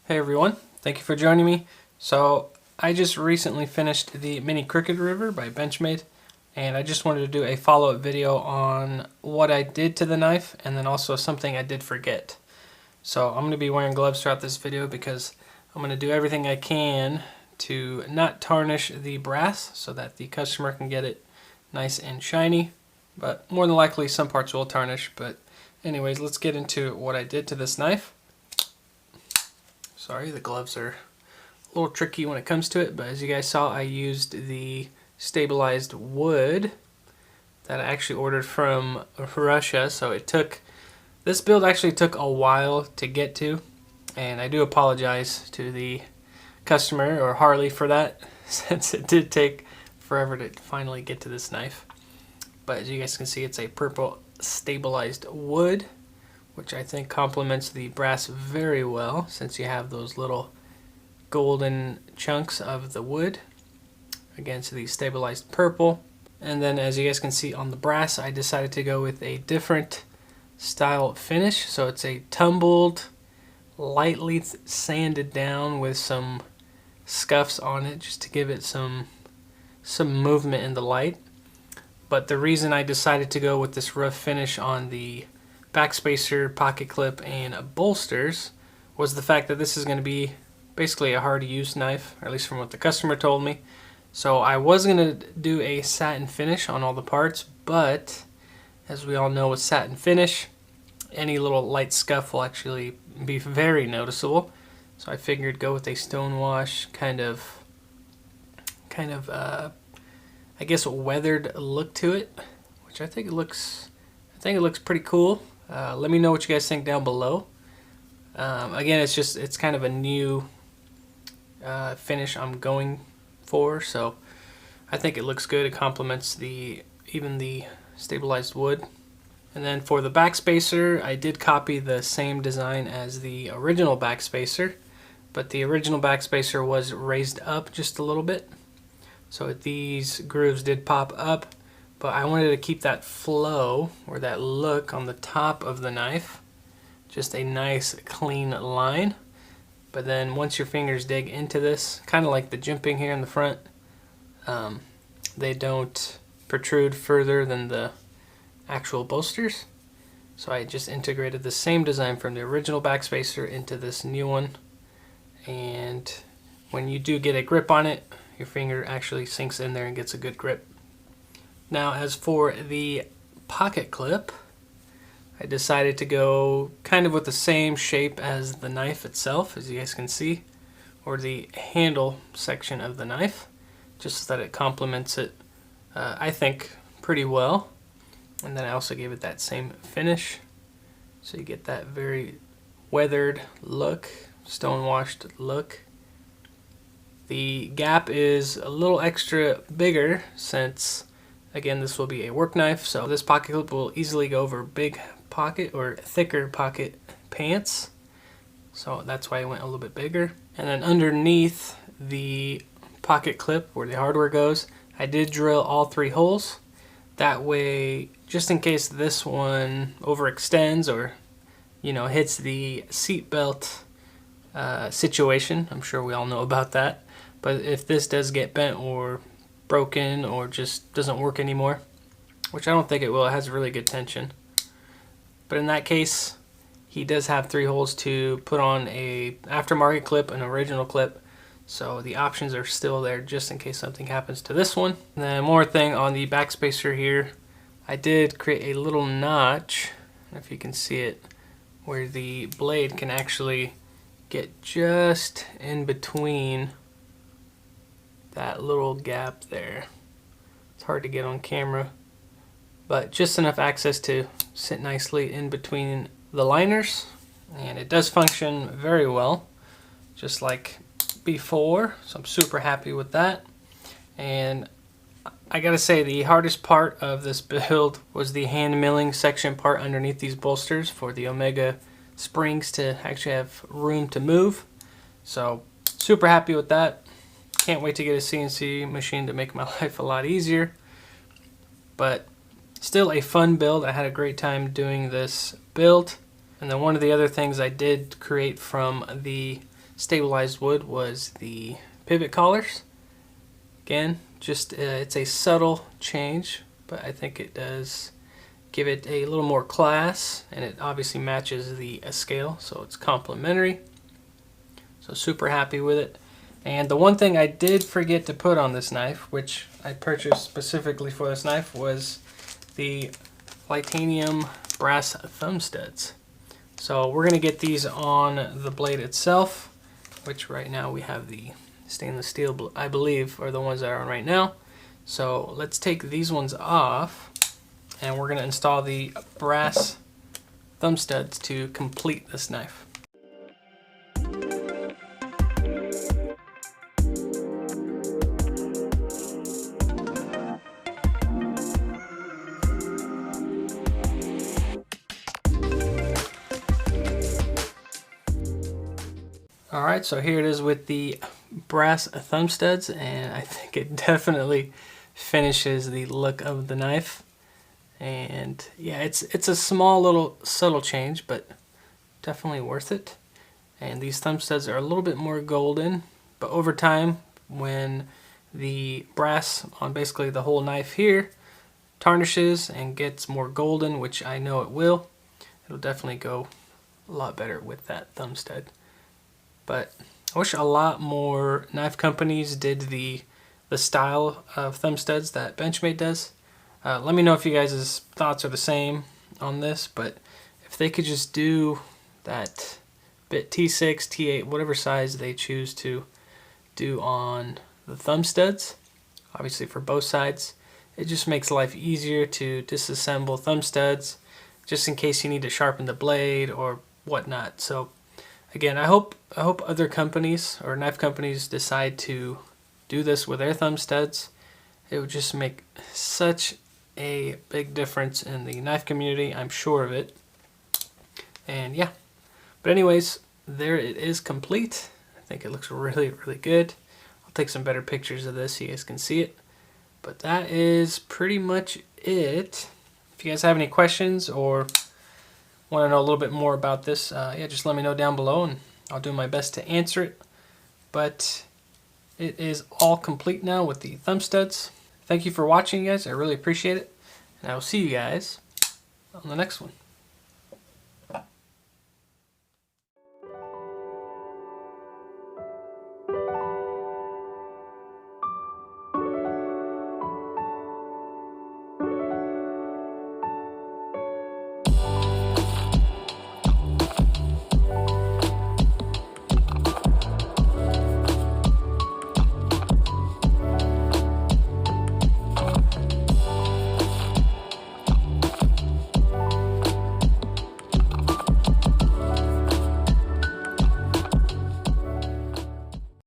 Hey everyone, thank you for joining me. So I just recently finished the Mini Cricket River by Benchmade, and I just wanted to do a follow-up video on what I did to the knife and then also something I did forget. So I'm going to be wearing gloves throughout this video because I'm going to do everything I can to not tarnish the brass so that the customer can get it nice and shiny, but more than likely some parts will tarnish. But anyways, let's get into what I did to this knife. Sorry, the gloves are a little tricky when it comes to it, but as you guys saw, I used the stabilized wood that I actually ordered from Russia. So this build actually took a while to get to, and I do apologize to the customer or Harley for that, since it did take forever to finally get to this knife. But as you guys can see, it's a purple stabilized wood, which I think complements the brass very well, since you have those little golden chunks of the wood against the stabilized purple. And then as you guys can see on the brass, I decided to go with a different style finish. So it's a tumbled, lightly sanded down with some scuffs on it just to give it some movement in the light. But the reason I decided to go with this rough finish on the backspacer, pocket clip, and bolsters was the fact that this is going to be basically a hard to use knife, or at least from what the customer told me. So I was going to do a satin finish on all the parts, but as we all know with satin finish, any little light scuff will actually be very noticeable. So I figured go with a stone wash kind of I guess weathered look to it, which I think it looks pretty cool. Let me know what you guys think down below. Again, it's kind of a new finish I'm going for, so I think it looks good. It complements even the stabilized wood. And then for the backspacer, I did copy the same design as the original backspacer, but the original backspacer was raised up just a little bit, so these grooves did pop up. But I wanted to keep that flow or that look on the top of the knife, just a nice clean line. But then once your fingers dig into this, kind of like the jimping here in the front, they don't protrude further than the actual bolsters. So I just integrated the same design from the original backspacer into this new one. And when you do get a grip on it, your finger actually sinks in there and gets a good grip. Now, as for the pocket clip, I decided to go kind of with the same shape as the knife itself, as you guys can see, or the handle section of the knife, just so that it complements it, I think, pretty well. And then I also gave it that same finish, so you get that very weathered look, stone-washed look. The gap is a little extra bigger since, again, this will be a work knife, so this pocket clip will easily go over big pocket or thicker pocket pants. So that's why I went a little bit bigger. And then underneath the pocket clip where the hardware goes, I did drill all 3 holes. That way, just in case this one overextends or, hits the seat belt situation, I'm sure we all know about that. But if this does get bent or broken or just doesn't work anymore, which I don't think it will, it has really good tension. But in that case, he does have 3 holes to put on a aftermarket clip, an original clip, so the options are still there just in case something happens to this one. And then one more thing on the backspacer here, I did create a little notch, if you can see it, where the blade can actually get just in between that little gap there. It's hard to get on camera, but just enough access to sit nicely in between the liners, and it does function very well, just like before, so I'm super happy with that. And I gotta say, the hardest part of this build was the hand milling section part underneath these bolsters for the Omega springs to actually have room to move. So super happy with that. Can't wait to get a CNC machine to make my life a lot easier. But still a fun build. I had a great time doing this build. And then one of the other things I did create from the stabilized wood was the pivot collars. Again, just it's a subtle change, but I think it does give it a little more class, and it obviously matches the scale, so it's complementary. So super happy with it. And the one thing I did forget to put on this knife, which I purchased specifically for this knife, was the titanium brass thumb studs. So we're gonna get these on the blade itself, which right now we have the stainless steel, I believe, are the ones that are on right now. So let's take these ones off, and we're gonna install the brass thumb studs to complete this knife. Alright, so here it is with the brass thumb studs, and I think it definitely finishes the look of the knife. And yeah, it's a small little subtle change, but definitely worth it. And these thumb studs are a little bit more golden, but over time, when the brass on basically the whole knife here tarnishes and gets more golden, which I know it will, it'll definitely go a lot better with that thumb stud. But I wish a lot more knife companies did the style of thumb studs that Benchmade does. Let me know if you guys' thoughts are the same on this, but if they could just do that bit T6, T8, whatever size they choose to do on the thumb studs, obviously for both sides, it just makes life easier to disassemble thumb studs, just in case you need to sharpen the blade or whatnot. So again, I hope other companies or knife companies decide to do this with their thumb studs. It would just make such a big difference in the knife community, I'm sure of it. And yeah, but anyways, there it is complete. I think it looks really, really good. I'll take some better pictures of this so you guys can see it. But that is pretty much it. If you guys have any questions or want to know a little bit more about this, yeah, just let me know down below and I'll do my best to answer it. But it is all complete now with the thumb studs. Thank you for watching, guys. I really appreciate it. And I will see you guys on the next one.